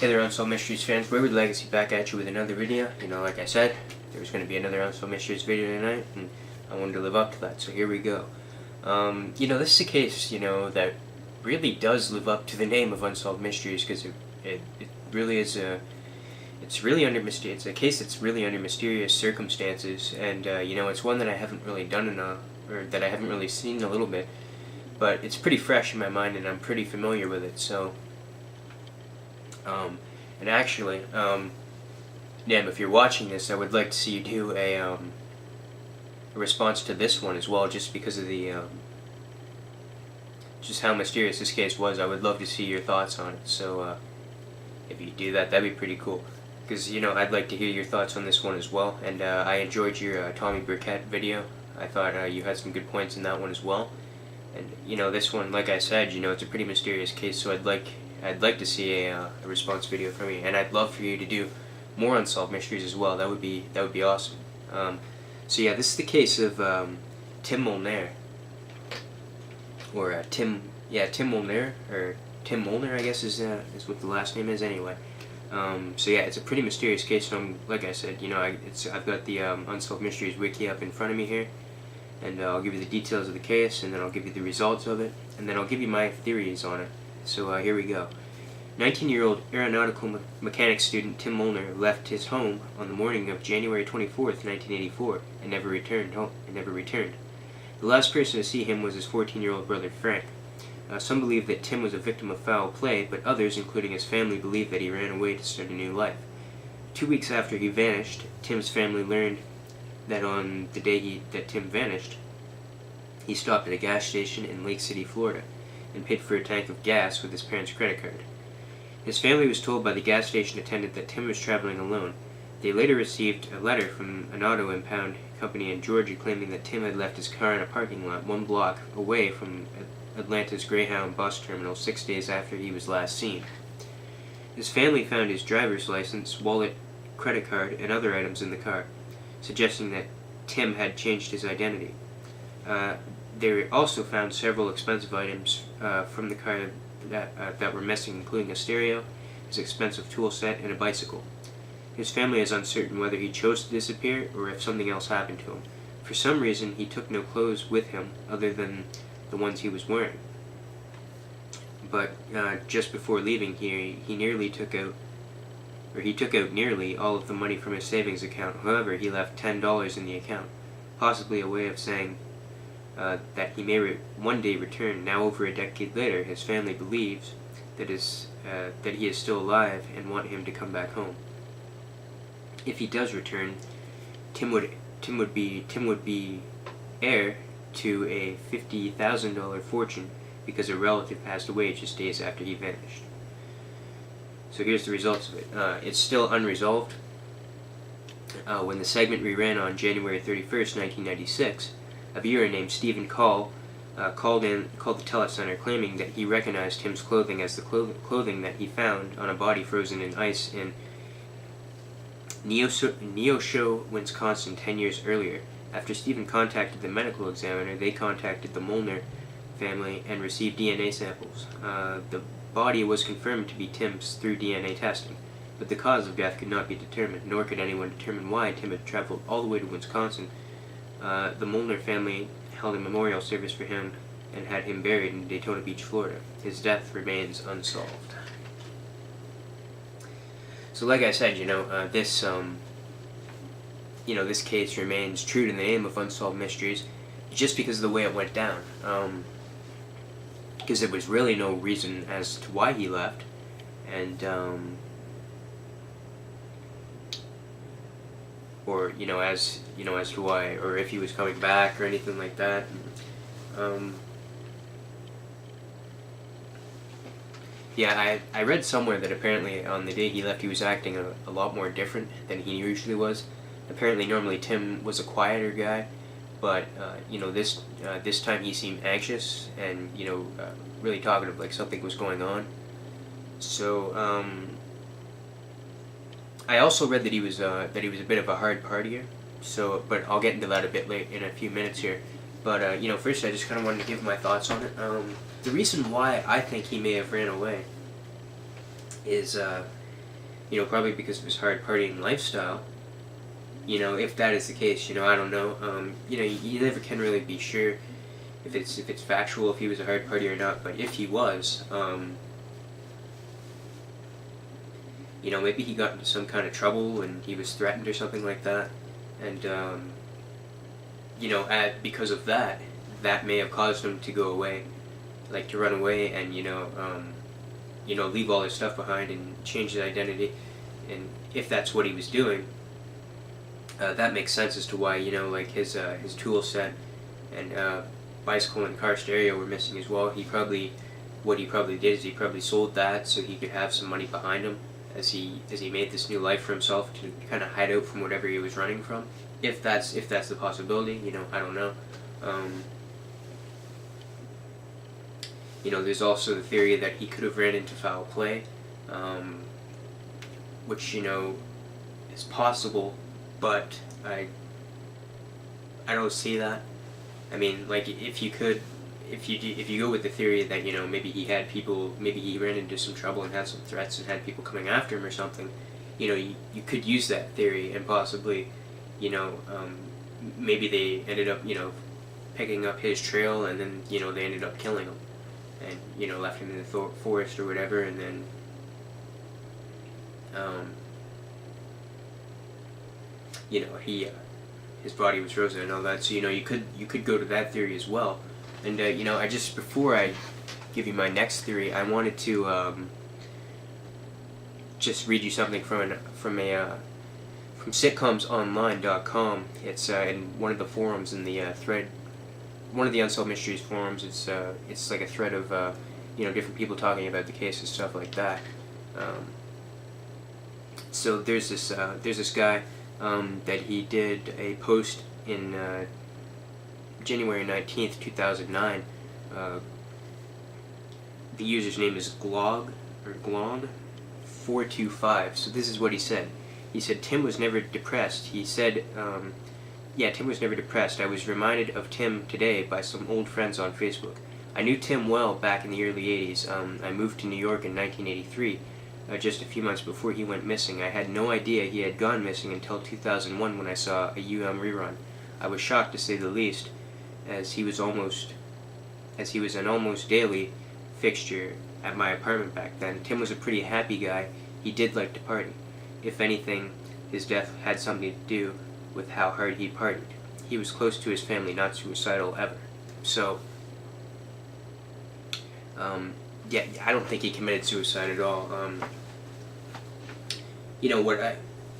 Hey there, Unsolved Mysteries fans. Wayward Legacy back at you with another video. You know, like I said, there was going to be another Unsolved Mysteries video tonight, and I wanted to live up to that, so here we go. You know, this is a case, that really does live up to the name of Unsolved Mysteries, because it really is it's a case that's really under mysterious circumstances, and, it's one that I haven't really done enough, or that I haven't really seen a little bit, but it's pretty fresh in my mind, and I'm pretty familiar with it, so... and actually, if you're watching this, I would like to see you do a response to this one as well, just because of the, just how mysterious this case was. I would love to see your thoughts on it, so, if you do that, that'd be pretty cool. Because, I'd like to hear your thoughts on this one as well, and, I enjoyed your, Tommy Burkett video. I thought, you had some good points in that one as well. And, this one, like I said, it's a pretty mysterious case, so I'd like to see a response video from you, and I'd love for you to do more Unsolved Mysteries as well. That would be awesome. So yeah, this is the case of Tim Molnar, or Tim Molnar, or Tim Molnar, I guess is what the last name is anyway. So yeah, it's a pretty mysterious case. So like I said, I've got the Unsolved Mysteries wiki up in front of me here, and I'll give you the details of the case, and then I'll give you the results of it, and then I'll give you my theories on it. So here we go. 19-year-old aeronautical mechanics student Tim Molnar left his home on the morning of January 24th, 1984, and never returned home. The last person to see him was his 14-year-old brother Frank. Some believe that Tim was a victim of foul play, but others, including his family, believe that he ran away to start a new life. 2 weeks after he vanished, Tim's family learned that on the day that Tim vanished, he stopped at a gas station in Lake City, Florida, and paid for a tank of gas with his parents' credit card. His family was told by the gas station attendant that Tim was traveling alone. They later received a letter from an auto impound company in Georgia claiming that Tim had left his car in a parking lot 1 block away from Atlanta's Greyhound bus terminal 6 days after he was last seen. His family found his driver's license, wallet, credit card, and other items in the car, suggesting that Tim had changed his identity. They also found several expensive items from the car that were missing, including a stereo, his expensive tool set, and a bicycle. His family is uncertain whether he chose to disappear or if something else happened to him. For some reason, he took no clothes with him other than the ones he was wearing. But just before leaving here, he took out nearly all of the money from his savings account. However, he left $10 in the account, possibly a way of saying that he may one day return. Now, over a decade later, his family believes that he is still alive and want him to come back home. If he does return, Tim would be heir to a $50,000 fortune because a relative passed away just days after he vanished. So here's the results of it. It's still unresolved. When the segment reran on January 31st, 1996, a viewer named Stephen called the telecenter claiming that he recognized Tim's clothing as the clothing that he found on a body frozen in ice in Neosho, Wisconsin 10 years earlier. After Stephen contacted the medical examiner, they contacted the Molnar family and received DNA samples. The body was confirmed to be Tim's through DNA testing, but the cause of death could not be determined, nor could anyone determine why Tim had traveled all the way to Wisconsin. The Molnar family held a memorial service for him and had him buried in Daytona Beach, Florida. His death remains unsolved. So like I said, this case remains true to the name of Unsolved Mysteries just because of the way it went down. Because there was really no reason as to why he left, and as to why, or if he was coming back or anything like that. Yeah, I read somewhere that apparently on the day he left he was acting a lot more different than he usually was. Apparently normally Tim was a quieter guy, but this time he seemed anxious and really talkative, like something was going on. So I also read that he was a bit of a hard partier. So, but I'll get into that a bit late in a few minutes here. But first I just kind of wanted to give my thoughts on it. The reason why I think he may have ran away is probably because of his hard partying lifestyle. If that is the case, I don't know. You never can really be sure if it's factual, if he was a hard party or not. But if he was, maybe he got into some kind of trouble and he was threatened or something like that, and because of that, that may have caused him to go away, like to run away, and leave all his stuff behind and change his identity. And if that's what he was doing, that makes sense as to why like his tool set and bicycle and car stereo were missing as well. What he probably did is he probably sold that so he could have some money behind him as he made this new life for himself to kind of hide out from whatever he was running from. If that's the possibility, I don't know. There's also the theory that he could have ran into foul play, which is possible, but I don't see that. I mean, like, if you go with the theory that maybe he ran into some trouble and had some threats and had people coming after him or something, you could use that theory and possibly, maybe they ended up picking up his trail, and then they ended up killing him, and left him in the forest or whatever, and then his body was frozen and all that. So you could go to that theory as well. And I just, before I give you my next theory, I wanted to just read you something from sitcomsonline.com. It's in one of the forums in the thread, one of the Unsolved Mysteries forums. It's like a thread of different people talking about the case and stuff like that. So there's this guy that he did a post in January 19th, 2009. The user's name is Glog425. So this is what he said. He said, Tim was never depressed. He said, Tim was never depressed. I was reminded of Tim today by some old friends on Facebook. I knew Tim well back in the early 80s. I moved to New York in 1983. Just a few months before he went missing. I had no idea he had gone missing until 2001 when I saw a rerun. I was shocked, to say the least, as he was an almost daily fixture at my apartment back then. Tim was a pretty happy guy. He did like to party. If anything, his death had something to do with how hard he partied. He was close to his family, not suicidal ever. So, I don't think he committed suicide at all.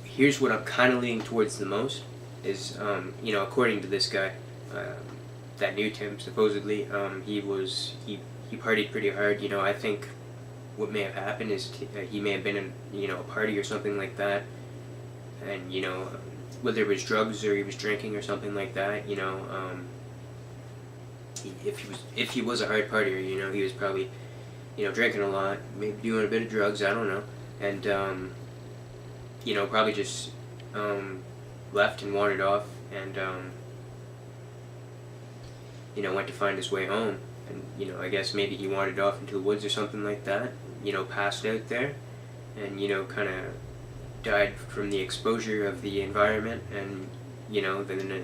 Here's what I'm kind of leaning towards the most is, according to this guy, that knew Tim, supposedly, he partied pretty hard. I think what may have happened is he may have been in, a party or something like that, and, whether it was drugs or he was drinking or something like that, if he was a hard partier, he was probably, drinking a lot, maybe doing a bit of drugs, I don't know, and, probably just, left and wandered off, and, went to find his way home, and, I guess maybe he wandered off into the woods or something like that, passed out there, and, kind of died from the exposure of the environment, and, then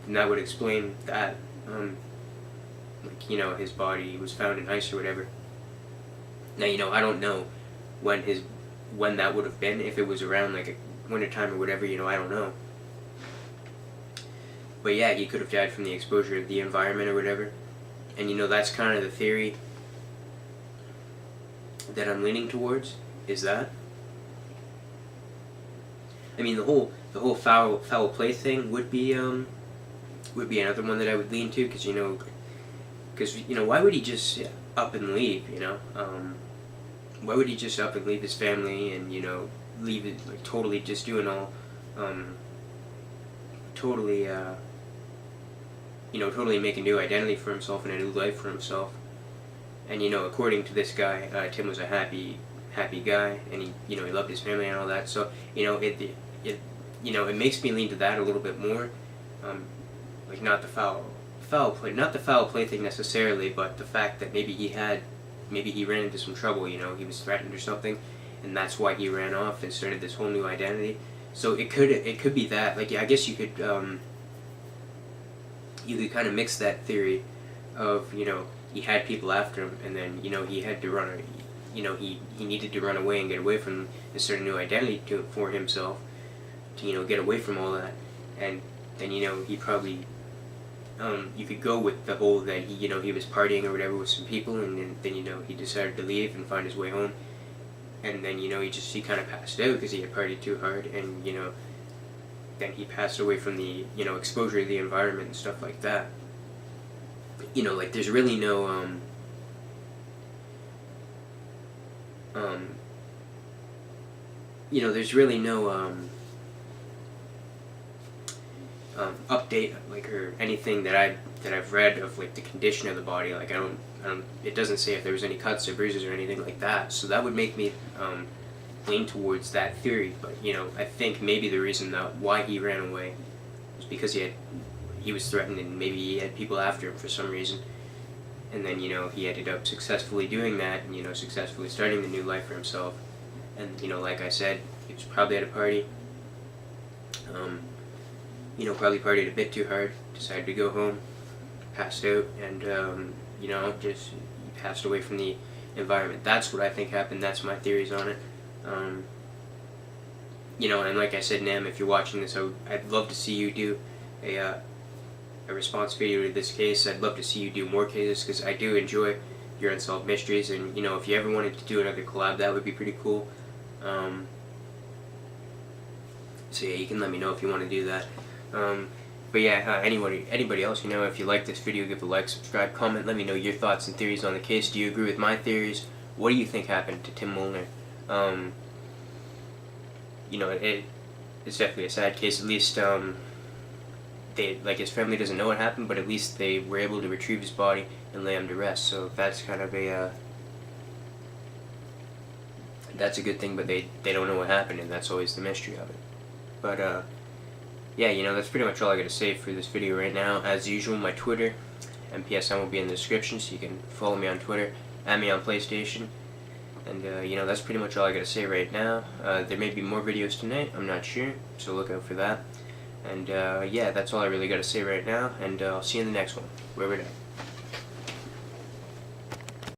that would explain that, his body was found in ice or whatever. Now, I don't know when that would have been, if it was around like a winter time or whatever, I don't know. But yeah, he could have died from the exposure of the environment or whatever. And that's kind of the theory that I'm leaning towards, is that. I mean, the whole foul play thing would be another one that I would lean to, because why would he just up and leave, why would he just up and leave his family and, leave it, like, totally just doing all, totally make a new identity for himself and a new life for himself. And, according to this guy, Tim was a happy guy, and he loved his family and all that, so, it makes me lean to that a little bit more, like, not the foul play thing necessarily, but the fact that maybe he ran into some trouble, he was threatened or something, and that's why he ran off and started this whole new identity. So it could be that. Like, yeah, I guess you could kind of mix that theory of, he had people after him, and then, he had to run, he needed to run away and get away from and start a new identity for himself to, get away from all that. And then, he probably, you could go with the whole that he was partying or whatever with some people, and then, he decided to leave and find his way home. And then, he kind of passed out because he had partied too hard, and, then he passed away from the, exposure to the environment and stuff like that. Like, there's really no, there's really no, update, like, or anything that I've read of, like, the condition of the body. Like, I don't, it doesn't say if there was any cuts or bruises or anything like that, so that would make me, lean towards that theory. But, I think maybe the reason why he ran away was because he was threatened, and maybe he had people after him for some reason. And then, he ended up successfully doing that, and, successfully starting the new life for himself. And, like I said, he was probably at a party, probably partied a bit too hard, decided to go home, passed out, and, just passed away from the environment. That's what I think happened. That's my theories on it. And like I said, Nam, if you're watching this, I'd love to see you do a response video to this case. I'd love to see you do more cases, because I do enjoy your Unsolved Mysteries, and, if you ever wanted to do another collab, that would be pretty cool. So yeah, you can let me know if you want to do that. But yeah, anybody else, if you like this video, give a like, subscribe, comment, let me know your thoughts and theories on the case. Do you agree with my theories? What do you think happened to Tim Molnar? It's definitely a sad case. At least, his family doesn't know what happened, but at least they were able to retrieve his body and lay him to rest. So that's kind of that's a good thing, but they don't know what happened, and that's always the mystery of it. But, yeah, that's pretty much all I got to say for this video right now. As usual, my Twitter, MPSN, will be in the description, so you can follow me on Twitter, add me on PlayStation. And, that's pretty much all I got to say right now. There may be more videos tonight, I'm not sure, so look out for that. And, yeah, that's all I really got to say right now, and I'll see you in the next one. Wayward out.